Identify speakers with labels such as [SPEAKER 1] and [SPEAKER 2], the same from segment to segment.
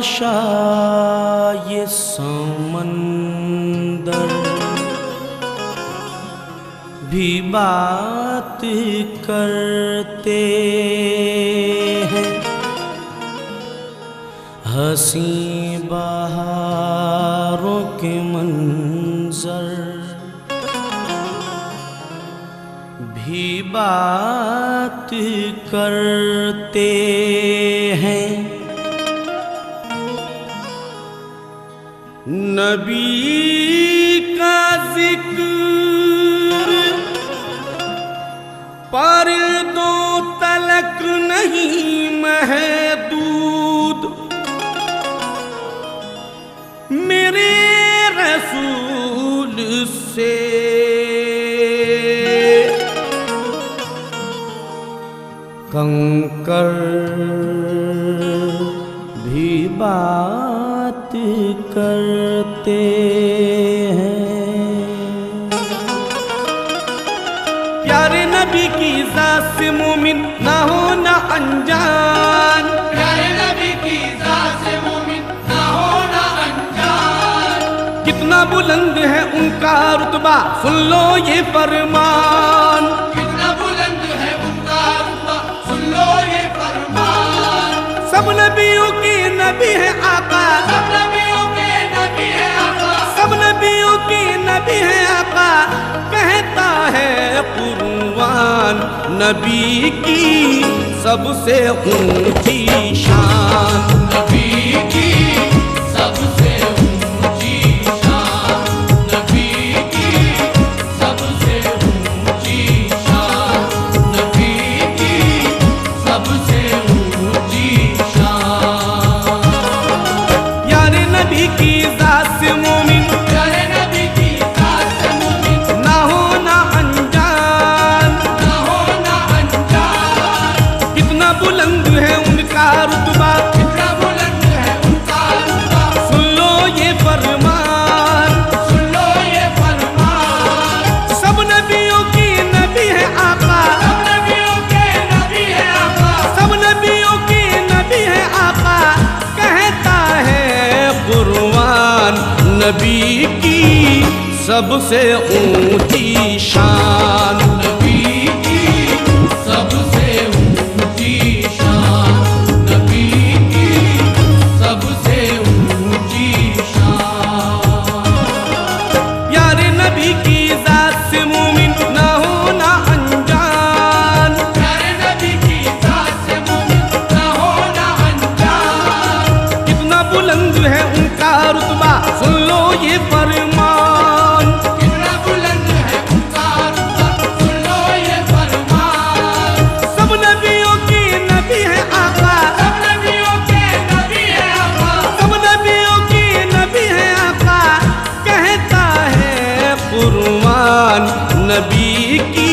[SPEAKER 1] तमाशा ये समंदर भी बात करते हैं। हंसी बहारों के मंजर भी बात करते हैं। नबी का जिक्र पर्दों तलक नहीं महदूद, मेरे रसूल से कंकर भी बात करते हैं। प्यारे नबी की ज़ात से मोमिन ना हो ना अनजान,
[SPEAKER 2] प्यारे नबी की ज़ात से मोमिन ना हो ना अनजान।
[SPEAKER 1] कितना बुलंद है उनका रुतबा सुन लो ये फरमान,
[SPEAKER 2] कितना बुलंद है उनका रुतबा सुन लो ये फरमान।
[SPEAKER 1] सब नबियों के नबी है आका,
[SPEAKER 2] सब नबियों के नबी है आका,
[SPEAKER 1] सब नबियों के नबी है आका। कहता है कुरआन नबी की सबसे ऊंची शान,
[SPEAKER 2] नबी की सबसे ऊंची शान, नबी की सबसे ऊंची शान, नबी की सबसे ऊंची शान।
[SPEAKER 1] यारे नबी की ज़ात से मोमिन
[SPEAKER 2] प्यारे नबी की ज़ात से मोमिन
[SPEAKER 1] ना हो ना अनजान,
[SPEAKER 2] ना हो ना अनजान।
[SPEAKER 1] कितना बुलंद है उनका रुतबा
[SPEAKER 2] कितना बुलंद है उनका रुतबा
[SPEAKER 1] सुन लो ये फरमान।
[SPEAKER 2] सुन लो ये फरमान।
[SPEAKER 1] सब नबियों की नबी है आका,
[SPEAKER 2] सब नबियों के नबी है आका,
[SPEAKER 1] सब नबियों की नबी है आका। कहता है कुरआन नबी की सबसे ऊंची शान,
[SPEAKER 2] नबी की सबसे ऊंची शान, नबी की सबसे ऊंची शान।
[SPEAKER 1] प्यारे नबी की ज़ात से मोमिन ना हो ना अनजान,
[SPEAKER 2] प्यारे नबी की ज़ात से मोमिन ना हो ना अनजान।
[SPEAKER 1] कितना बुलंद है उनका रुतबा सुन लो ये फरमान।
[SPEAKER 2] कितना बुलंद है उनका रुतबा सुन लो ये फरमान।
[SPEAKER 1] सब नबियों की नबी है आका,
[SPEAKER 2] सब नबियों के नबी है आका,
[SPEAKER 1] सब नबियों की नबी है आका। कहता है कुरआन नबी की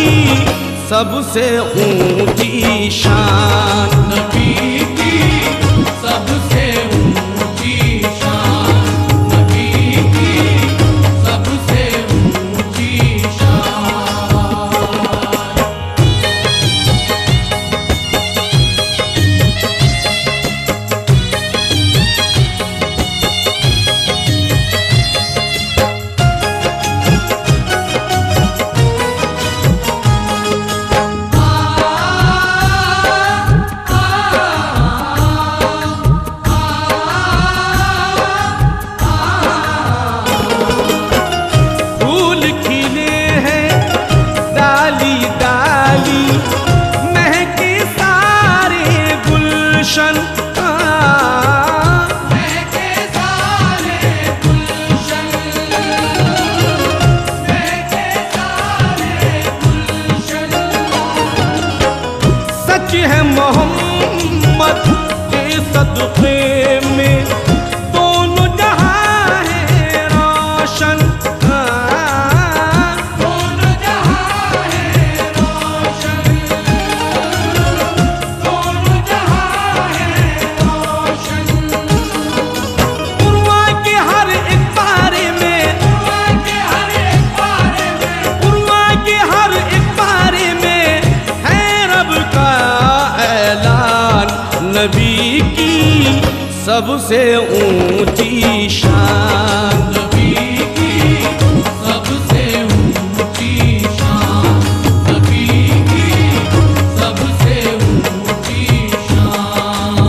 [SPEAKER 1] सबसे ऊंची शान,
[SPEAKER 2] नबी की सबसे ऊंची शान, नबी की सबसे ऊंची शान। आ
[SPEAKER 1] सबसे ऊंची शान,
[SPEAKER 2] नबी की सबसे ऊंची शान, नबी की सबसे ऊंची शान।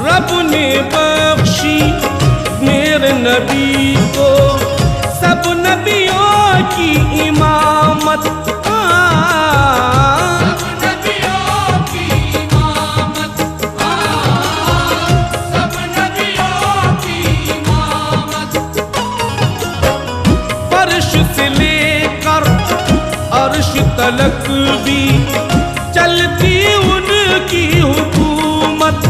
[SPEAKER 1] रब ने बख्शी मेरे नबी को सब नबियों की इमामत।
[SPEAKER 2] सब नबियों की इमामत, सब नबियों की इमामत।
[SPEAKER 1] फर्श से लेकर अर्श तलक भी चलती उनकी हुकूमत।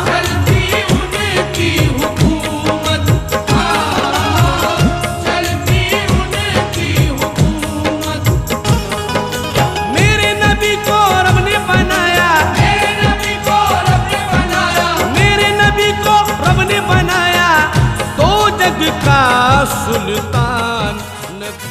[SPEAKER 2] चलती उनकी हुकूमत, चलती उनकी हुकूमत।
[SPEAKER 1] मेरे नबी को रब ने बनाया,
[SPEAKER 2] मेरे नबी को रब ने बनाया,
[SPEAKER 1] मेरे नबी को रब ने बनाया, तो जग का सुल्तान नबी।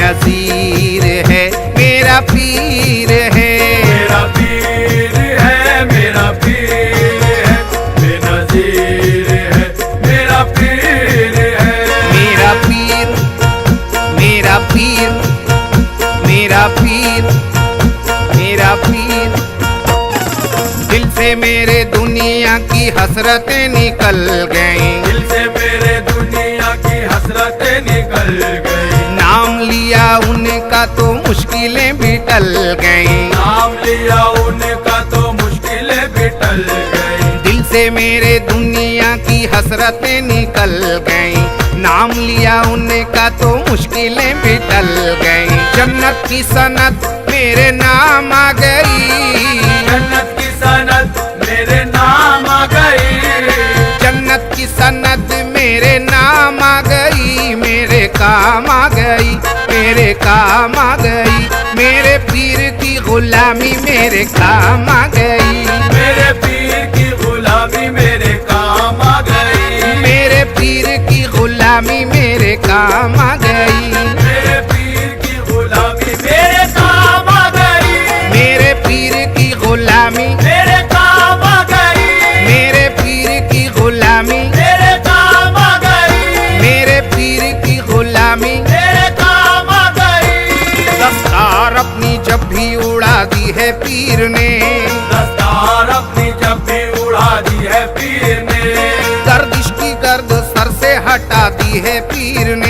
[SPEAKER 3] नज़ीर है मेरा पीर है,
[SPEAKER 4] मेरा पीर है, मेरा पीर है, बेनज़ीर है, मेरा पीर है।
[SPEAKER 3] मेरा पीर, मेरा पीर, मेरा पीर, मेरा पीर। दिल से मेरे दुनिया की हसरतें निकल गईं,
[SPEAKER 4] दिल से मेरे दुनिया की हसरतें निकल गई।
[SPEAKER 3] नाम लिया उनका तो मुश्किलें भी टल गईं,
[SPEAKER 4] नाम लिया उनका तो मुश्किलें भी टल गई।
[SPEAKER 3] दिल से मेरे दुनिया की हसरतें निकल गईं, नाम लिया उनका तो मुश्किलें भी टल गईं। जन्नत की सनत मेरे नाम आ गई,
[SPEAKER 4] जन्नत की सनत
[SPEAKER 3] मेरे काम आ गई, मेरे पीर की गुलामी मेरे काम आ गई,
[SPEAKER 4] मेरे पीर की गुलामी मेरे काम आ गई,
[SPEAKER 3] मेरे पीर की गुलामी मेरे काम आ गई,
[SPEAKER 4] मेरे पीर की गुलामी मेरे काम आ गई,
[SPEAKER 3] मेरे पीर की गुलामी,
[SPEAKER 4] मेरे काम आ गई,
[SPEAKER 3] मेरे पीर की गुलामी,
[SPEAKER 4] मेरे काम आ गई,
[SPEAKER 3] मेरे पीर की गुलामी।
[SPEAKER 4] मेरे काम आ गई।
[SPEAKER 3] दस्तार अपनी जब भी उड़ा दी है पीर ने,
[SPEAKER 4] दस्तार अपनी जब भी उड़ा दी है पीर ने,
[SPEAKER 3] गर्दिश की गर्द सर से हटा दी है पीर ने,